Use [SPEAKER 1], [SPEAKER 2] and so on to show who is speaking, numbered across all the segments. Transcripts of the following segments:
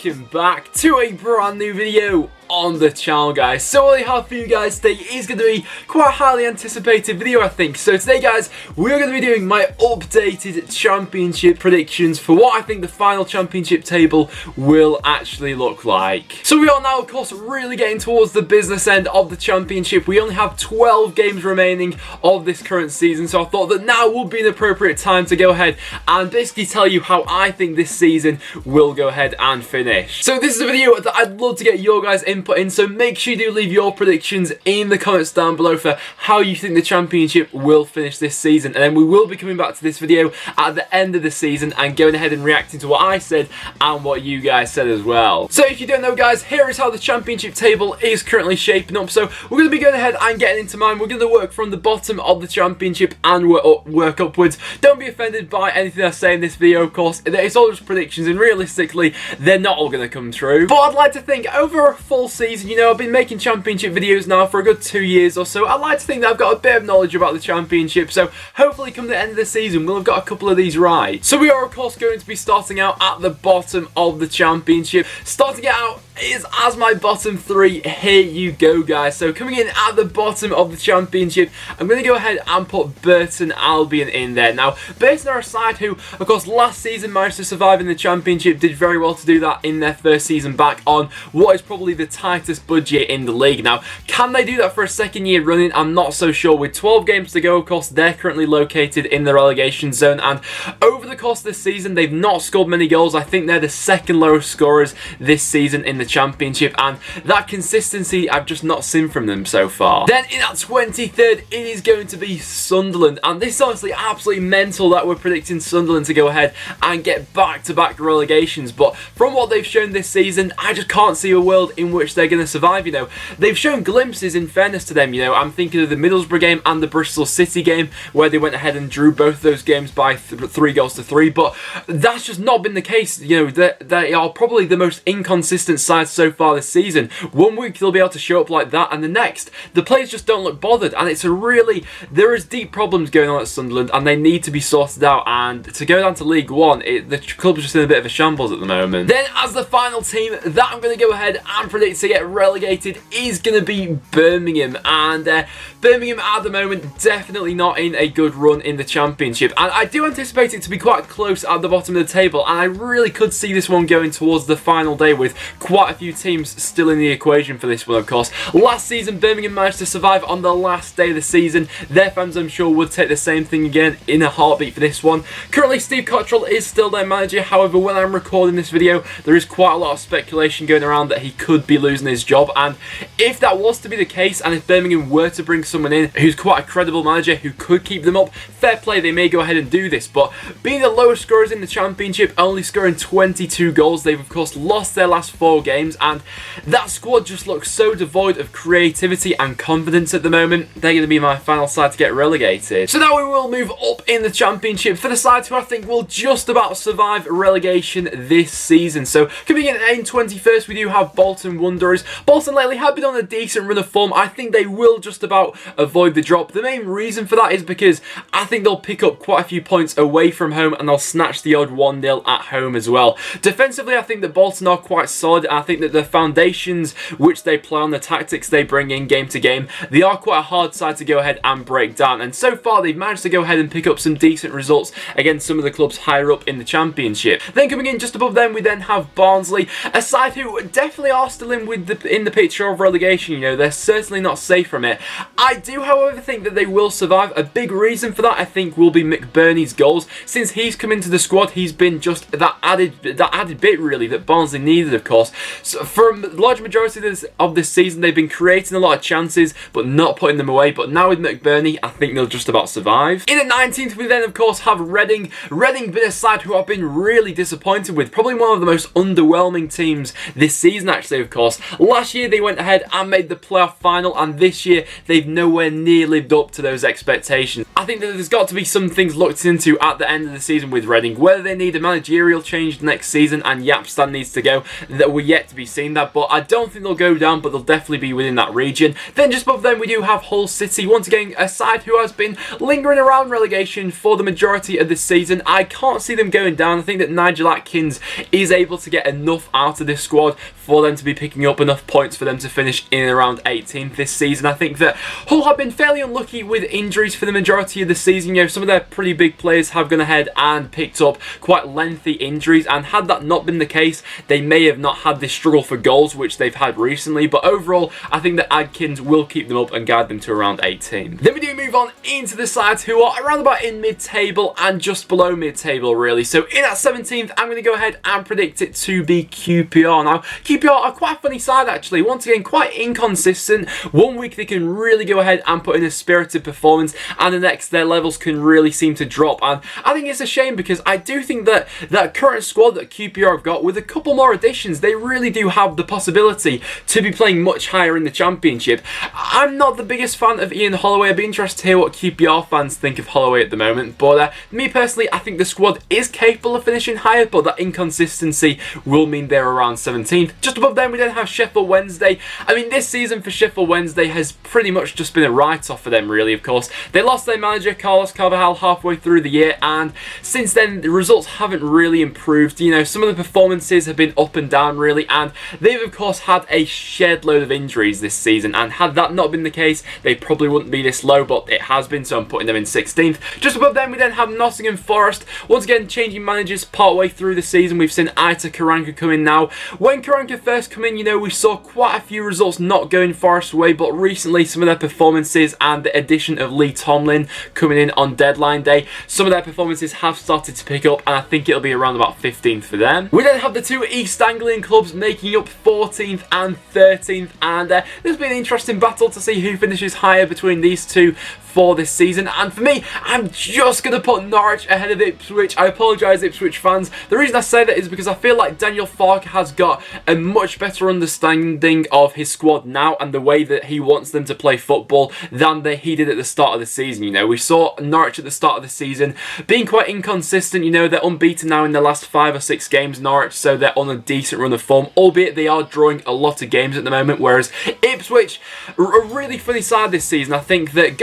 [SPEAKER 1] welcome back to a brand new video on the channel, guys. So what I have for you guys today is going to be quite a highly anticipated video, I think. So today, guys, we're going to be doing my updated championship predictions for what I think the final championship table will actually look like. So we are now, of course, really getting towards the business end of the championship. We only have 12 games remaining of this current season, so I thought that now would be an appropriate time to go ahead and basically tell you how I think this season will go ahead and finish. So this is a video that I'd love to get your guys' input in, so make sure you do leave your predictions in the comments down below for how you think the championship will finish this season, and then we will be coming back to this video at the end of the season and going ahead and reacting to what I said and what you guys said as well. So if you don't know, guys, here is how the championship table is currently shaping up. So we're going to be going ahead and getting into mine. We're going to work from the bottom of the championship and work upwards. Don't be offended by anything I say in this video, of course. It's all just predictions, and realistically they're not all going to come true, but I'd like to think over a full season, you know, I've been making championship videos now for a good 2 years or so. I'd like to think that I've got a bit of knowledge about the championship, so hopefully come the end of the season we'll have got a couple of these right. So we are, of course, going to be starting out at the bottom of the championship. Starting it out is as my bottom three. Here you go, guys. So coming in at the bottom of the championship, I'm going to go ahead and put Burton Albion in there. Now, Burton are a side who, of course, last season managed to survive in the championship, did very well to do that in their first season back on what is probably the tightest budget in the league. Now, can they do that for a second year running? I'm not so sure. With 12 games to go, of course, they're currently located in the relegation zone, and over the course of this season, they've not scored many goals. I think they're the second lowest scorers this season in the championship, and that consistency I've just not seen from them so far. Then in at 23rd, it is going to be Sunderland, and this is honestly absolutely mental that we're predicting Sunderland to go ahead and get back-to-back relegations, but from what they've shown this season, I just can't see a world in which they're going to survive. You know, they've shown glimpses, in fairness to them. You know, I'm thinking of the Middlesbrough game and the Bristol City game where they went ahead and drew both of those games by 3 goals to 3, but that's just not been the case. You know, they are probably the most inconsistent side so far this season. 1 week they'll be able to show up like that, and the next the players just don't look bothered, and it's a really, there is deep problems going on at Sunderland and they need to be sorted out, and to go down to League One, the club's just in a bit of a shambles at the moment. Then as the final team that I'm going to go ahead and predict to get relegated is going to be Birmingham, and Birmingham at the moment definitely not in a good run in the championship, and I do anticipate it to be quite close at the bottom of the table, and I really could see this one going towards the final day with quite a few teams still in the equation for this one, of course. Last season, Birmingham managed to survive on the last day of the season. Their fans, I'm sure, would take the same thing again in a heartbeat for this one. Currently, Steve Cottrell is still their manager. However, when I'm recording this video, there is quite a lot of speculation going around that he could be losing his job, and if that was to be the case, and if Birmingham were to bring someone in who's quite a credible manager who could keep them up, fair play, they may go ahead and do this, but being the lowest scorers in the championship, only scoring 22 goals, they've of course lost their last 4 games, and that squad just looks so devoid of creativity and confidence at the moment. They're going to be my final side to get relegated. So now we will move up in the championship for the sides who I think will just about survive relegation this season. So coming in 21st, we do have Bolton Wanderers. Bolton lately have been on a decent run of form. I think they will just about avoid the drop. The main reason for that is because I think they'll pick up quite a few points away from home, and they'll snatch the odd 1-0 at home as well. Defensively, I think that Bolton are quite solid, and I think that the foundations which they play on, the tactics they bring in game to game, they are quite a hard side to go ahead and break down, and so far they've managed to go ahead and pick up some decent results against some of the clubs higher up in the championship. Then coming in just above them, we then have Barnsley, a side who definitely are still in the picture of relegation. You know, they're certainly not safe from it. I do, however, think that they will survive. A big reason for that, I think, will be McBurney's goals. Since he's come into the squad, he's been just that added bit really that Barnsley needed, of course. So for a large majority of this season, they've been creating a lot of chances but not putting them away, but now with McBurney, I think they'll just about survive. In at 19th, we then of course have Reading. Reading been a side who I've been really disappointed with, probably one of the most underwhelming teams this season actually, of course. Last year they went ahead and made the playoff final, and this year they've nowhere near lived up to those expectations. I think that there's got to be some things looked into at the end of the season with Reading, whether they need a managerial change next season and Yapstam needs to go, that we're yet yet to be seen that, but I don't think they'll go down, but they'll definitely be within that region. Then just above them we do have Hull City, once again a side who has been lingering around relegation for the majority of this season. I can't see them going down. I think that Nigel Atkins is able to get enough out of this squad for them to be picking up enough points for them to finish in and around 18th this season. I think that Hull have been fairly unlucky with injuries for the majority of the season. You know, some of their pretty big players have gone ahead and picked up quite lengthy injuries, and had that not been the case, they may have not had this struggle for goals which they've had recently. But overall, I think that Adkins will keep them up and guide them to around 18. Then we do move on into the sides who are around about in mid-table and just below mid-table really. So in at 17th, I'm going to go ahead and predict it to be QPR. Now, QPR are quite a funny side actually. Once again, quite inconsistent. One week they can really go ahead and put in a spirited performance, and the next their levels can really seem to drop. And I think it's a shame, because I do think that that current squad that QPR have got, with a couple more additions, they really do have the possibility to be playing much higher in the Championship. I'm not the biggest fan of Ian Holloway. I'd be interested to hear what QPR fans think of Holloway at the moment, but me personally, I think the squad is capable of finishing higher, but that inconsistency will mean they're around 17th. Just above them we then have Sheffield Wednesday. I mean, this season for Sheffield Wednesday has pretty much just been a write-off for them really. Of course, they lost their manager Carlos Carvajal halfway through the year, and since then the results haven't really improved. You know, some of the performances have been up and down really, and they've of course had a shed load of injuries this season, and had that not been the case, they probably wouldn't be this low, but it has been, so I'm putting them in 16th. Just above them we then have Nottingham Forest. Once again, changing managers partway through the season. We've seen Aita Karanka come in now. When Karanka first come in, you know, we saw quite a few results not going Forest's way, but recently some of their performances and the addition of Lee Tomlin coming in on deadline day, some of their performances have started to pick up, and I think it'll be around about 15th for them. We then have the two East Anglian clubs making up 14th and 13th, and there's been an interesting battle to see who finishes higher between these two for this season. And for me, I'm just going to put Norwich ahead of Ipswich. I apologise, Ipswich fans. The reason I say that is because I feel like Daniel Farke has got a much better understanding of his squad now and the way that he wants them to play football than he did at the start of the season. You know, we saw Norwich at the start of the season being quite inconsistent. You know, they're unbeaten now in their last 5 or 6 games, Norwich, so they're on a decent run of form, albeit they are drawing a lot of games at the moment, whereas Ipswich are a really funny side this season. I think that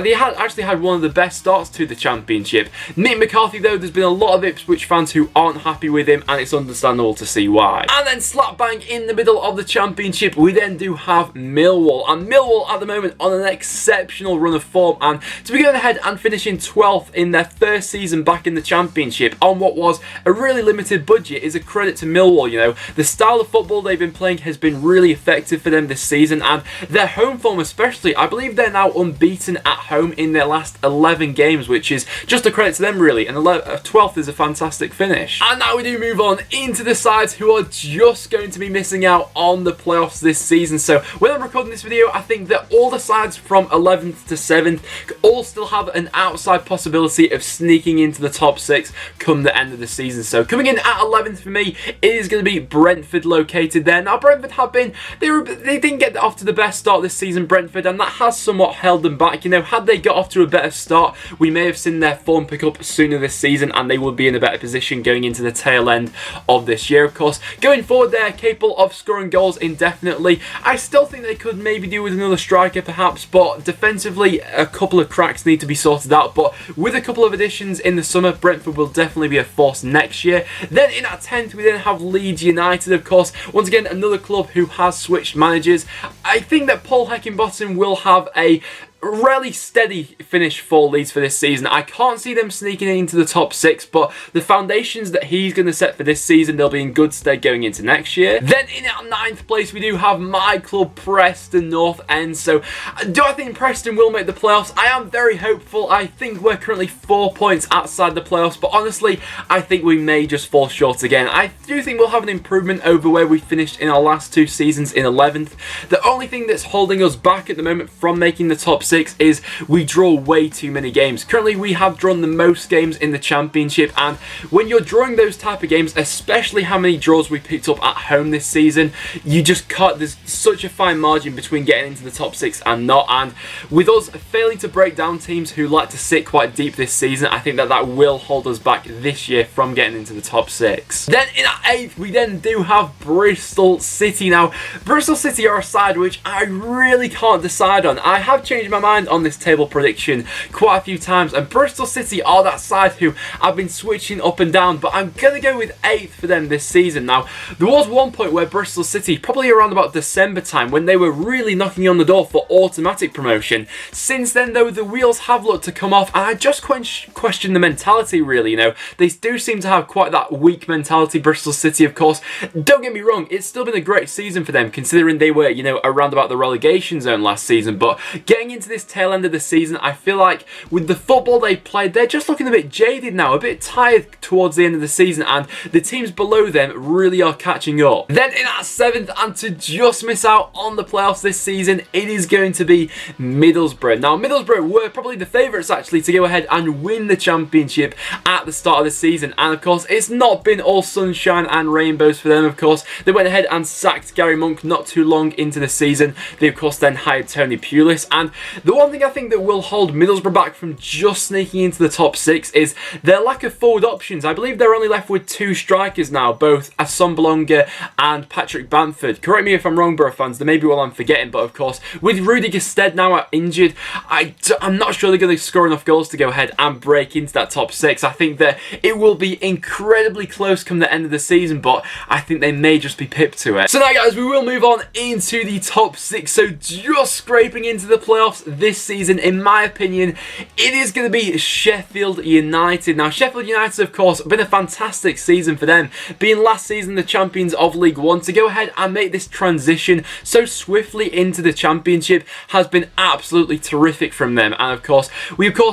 [SPEAKER 1] they actually had one of the best starts to the Championship. Mick McCarthy, though, there's been a lot of Ipswich fans who aren't happy with him, and it's understandable to see why. And then slap bang in the middle of the Championship, we then do have Millwall. And Millwall at the moment on an exceptional run of form, and to be going ahead and finishing 12th in their first season back in the Championship on what was a really limited budget is a credit to Millwall. You know, the style of football they've been playing has been really effective for them this season, and their home form especially. I believe they're now unbeaten at home in their last 11 games, which is just a credit to them really, and 12th is a fantastic finish. And now we do move on into the sides who are just going to be missing out on the playoffs this season. So when I'm recording this video, I think that all the sides from 11th to 7th all still have an outside possibility of sneaking into the top 6 come the end of the season. So coming in at 11th for me, it is going to be Brentford located there. Now Brentford have been, they didn't get off to the best start this season, Brentford, and that has somewhat held them back. You know, had they got off to a better start, we may have seen their form pick up sooner this season, and they would be in a better position going into the tail end of this year. Of course, going forward, they're capable of scoring goals indefinitely. I still think they could maybe do with another striker perhaps, but defensively a couple of cracks need to be sorted out. But with a couple of additions in the summer, Brentford will definitely be a force next year. Then in at 10th we then have Leeds United, of course, once again another club who has switched managers. I think that Paul Heckingbottom will have a really steady finish for Leeds for this season. I can't see them sneaking into the top 6, but the foundations that he's going to set for this season, they'll be in good stead going into next year. Then in at 9th place, we do have my club, Preston North End. So do I think Preston will make the playoffs? I am very hopeful. I think we're currently 4 points outside the playoffs, but honestly, I think we may just fall short again. I do think we'll have an improvement over where we finished in our last 2 seasons in 11th. The only thing that's holding us back at the moment from making the top 6 6 is we draw way too many games. Currently, we have drawn the most games in the Championship, and when you're drawing those type of games, especially how many draws we picked up at home this season, you just can't, there's such a fine margin between getting into the top 6 and not, and with us failing to break down teams who like to sit quite deep this season, I think that that will hold us back this year from getting into the top 6. Then in at 8th, we then do have Bristol City. Now, Bristol City are a side which I really can't decide on. I have changed my mind on this table prediction quite a few times, and Bristol City are that side who I've been switching up and down, but I'm going to go with 8th for them this season. Now, there was one point where Bristol City, probably around about December time, when they were really knocking on the door for automatic promotion. Since then, though, the wheels have looked to come off, and I just question the mentality, really. You know, they do seem to have quite that weak mentality, Bristol City, of course. Don't get me wrong, it's still been a great season for them, considering they were, you know, around about the relegation zone last season, but getting into this tail end of the season, I feel like with the football they played, they're just looking a bit jaded now, a bit tired towards the end of the season, and the teams below them really are catching up. Then in at 7th, and to just miss out on the playoffs this season, it is going to be Middlesbrough. Now, Middlesbrough were probably the favourites actually to go ahead and win the Championship at the start of the season, and of course it's not been all sunshine and rainbows for them. Of course, they went ahead and sacked Gary Monk not too long into the season. They of course then hired Tony Pulis, and the one thing I think that will hold Middlesbrough back from just sneaking into the top 6 is their lack of forward options. I believe they're only left with 2 strikers now, both Assombalonga and Patrick Bamford. Correct me if I'm wrong, Borough fans, there may be one I'm forgetting, but of course with Rudy Gestede now injured, I'm not sure they're going to score enough goals to go ahead and break into that top 6. I think that it will be incredibly close come the end of the season, but I think they may just be pipped to it. So now, guys, we will move on into the top 6. So just scraping into the playoffs this season, in my opinion, it is going to be Sheffield United. Now, Sheffield United, of course, been a fantastic season for them, being last season the champions of League One. To go ahead and make this transition so swiftly into the Championship has been absolutely terrific from them. And of course,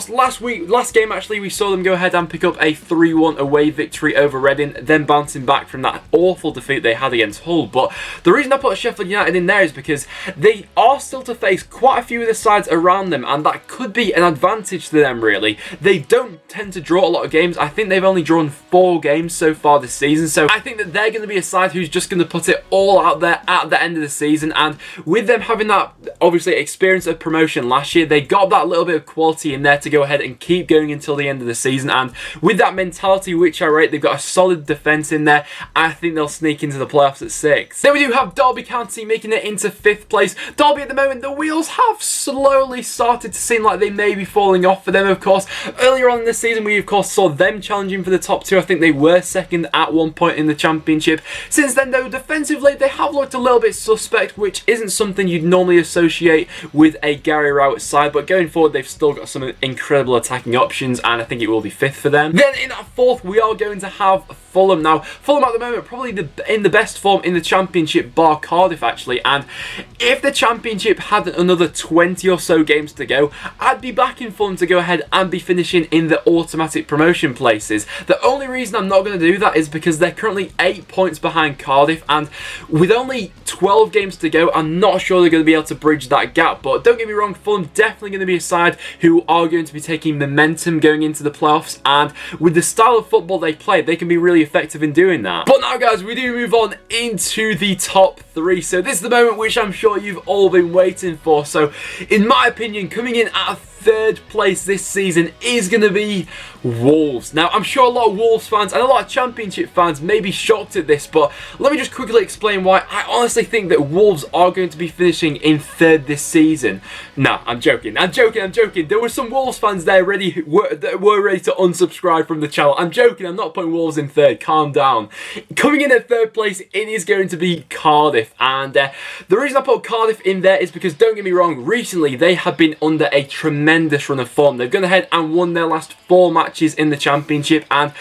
[SPEAKER 1] last game actually, we saw them go ahead and pick up a 3-1 away victory over Reading, then bouncing back from that awful defeat they had against Hull. But the reason I put Sheffield United in there is because they are still to face quite a few of the sides around them, and that could be an advantage to them, really. They don't tend to draw a lot of games. I think they've only drawn 4 games so far this season, so I think that they're going to be a side who's just going to put it all out there at the end of the season. And with them having that, obviously, experience of promotion last year, they got that little bit of quality in there to go ahead and keep going until the end of the season. And with that mentality, which I rate, they've got a solid defence in there. I think they'll sneak into the playoffs at 6. Then we do have Derby County making it into 5th place. Derby at the moment, the wheels have slowly started to seem like they may be falling off for them, of course. Earlier on in the season, we of course saw them challenging for the top 2. I think they were 2nd at one point in the Championship. Since then, though, defensively, they have looked a little bit suspect, which isn't something you'd normally associate with a Gary Rowett side, but going forward, they've still got some incredible attacking options, and I think it will be 5th for them. Then in at 4th, we are going to have Fulham. Now, Fulham at the moment, probably in the best form in the Championship, bar Cardiff, actually, and if the Championship had another 20 or so games to go, I'd be backing Fulham to go ahead and be finishing in the automatic promotion places. The only reason I'm not going to do that is because they're currently 8 points behind Cardiff, and with only 12 games to go, I'm not sure they're going to be able to bridge that gap. But don't get me wrong, Fulham definitely going to be a side who are going to be taking momentum going into the playoffs, and with the style of football they play, they can be really effective in doing that. But now, guys, we do move on into the top 3. So this is the moment which I'm sure you've all been waiting for. So in my opinion, coming in at 3rd place this season is going to be Wolves. Now, I'm sure a lot of Wolves fans and a lot of Championship fans may be shocked at this, but let me just quickly explain why I honestly think that Wolves are going to be finishing in 3rd this season. No, I'm joking. There were some Wolves fans there that were ready to unsubscribe from the channel. I'm joking. I'm not putting Wolves in 3rd. Calm down. Coming in at 3rd place, it is going to be Cardiff. And the reason I put Cardiff in there is because, don't get me wrong, recently they have been under a tremendous run of form. They've gone ahead and won their last 4 matches matches in the Championship, and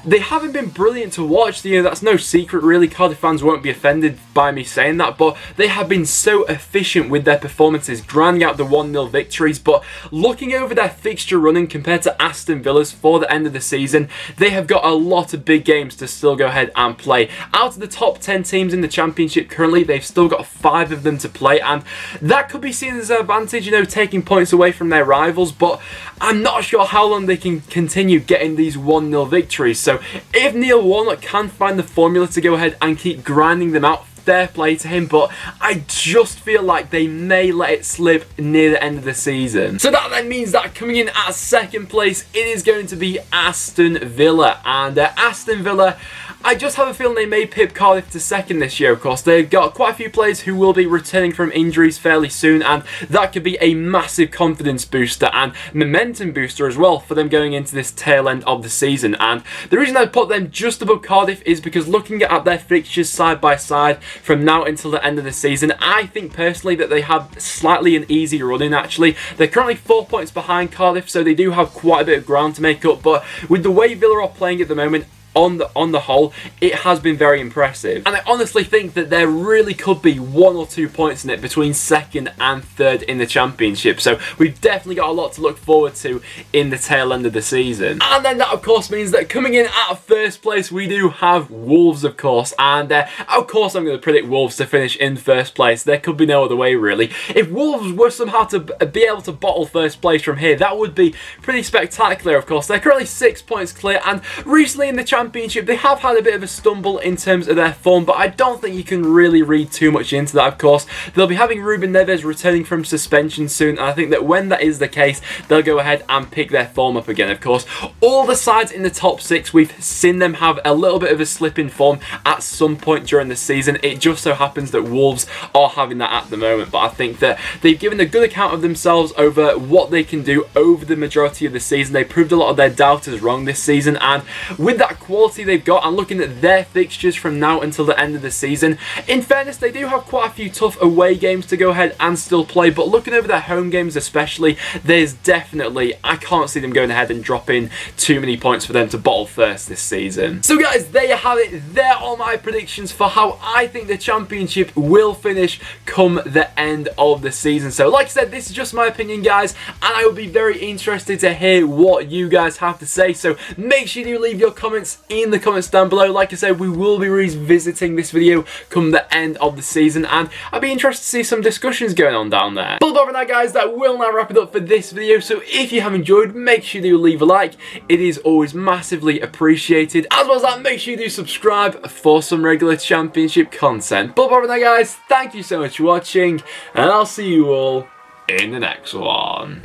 [SPEAKER 1] they haven't been brilliant to watch. You know, that's no secret really. Cardiff fans won't be offended by me saying that, but they have been so efficient with their performances, grinding out the 1-0 victories. But looking over their fixture running compared to Aston Villa's for the end of the season, they have got a lot of big games to still go ahead and play. Out of the top 10 teams in the Championship currently, they've still got 5 of them to play, and that could be seen as an advantage, you know, taking points away from their rivals. But I'm not sure how long they can continue getting these 1-0 victories. So if Neil Warnock can find the formula to go ahead and keep grinding them out, fair play to him, but I just feel like they may let it slip near the end of the season. So that then means that coming in at second place, it is going to be Aston Villa. And Aston Villa, I just have a feeling they may pip Cardiff to second this year, of course. They've got quite a few players who will be returning from injuries fairly soon, and that could be a massive confidence booster and momentum booster as well for them going into this tail end of the season. And the reason I put them just above Cardiff is because looking at their fixtures side by side from now until the end of the season, I think personally that they have slightly an easy run in actually. They're currently 4 points behind Cardiff, so they do have quite a bit of ground to make up, but with the way Villa are playing at the moment, on the whole, it has been very impressive. And I honestly think that there really could be 1 or 2 points in it between second and third in the Championship. So we've definitely got a lot to look forward to in the tail end of the season. And then that, of course, means that coming in at first place, we do have Wolves, of course. And of course, I'm going to predict Wolves to finish in first place. There could be no other way, really. If Wolves were somehow to be able to bottle first place from here, that would be pretty spectacular, of course. They're currently 6 points clear, and recently in the Championship, they have had a bit of a stumble in terms of their form, but I don't think you can really read too much into that, of course. They'll be having Ruben Neves returning from suspension soon, and I think that when that is the case, they'll go ahead and pick their form up again, of course. All the sides in the top 6, we've seen them have a little bit of a slip in form at some point during the season. It just so happens that Wolves are having that at the moment, but I think that they've given a good account of themselves over what they can do over the majority of the season. They proved a lot of their doubters wrong this season, and with that quality they've got, and looking at their fixtures from now until the end of the season, in fairness, they do have quite a few tough away games to go ahead and still play, but looking over their home games especially, there's definitely, I can't see them going ahead and dropping too many points for them to bottle first this season. So guys, there you have it. There are my predictions for how I think the Championship will finish come the end of the season. So like I said, this is just my opinion, guys, and I would be very interested to hear what you guys have to say. So make sure you leave your comments in the comments down below. Like I said, we will be revisiting this video come the end of the season, and I'd be interested to see some discussions going on down there. But other than that, guys, that will now wrap it up for this video. So if you have enjoyed, make sure you leave a like. It is always massively appreciated. As well as that, make sure you do subscribe for some regular Championship content. But other than that, guys, thank you so much for watching, and I'll see you all in the next one.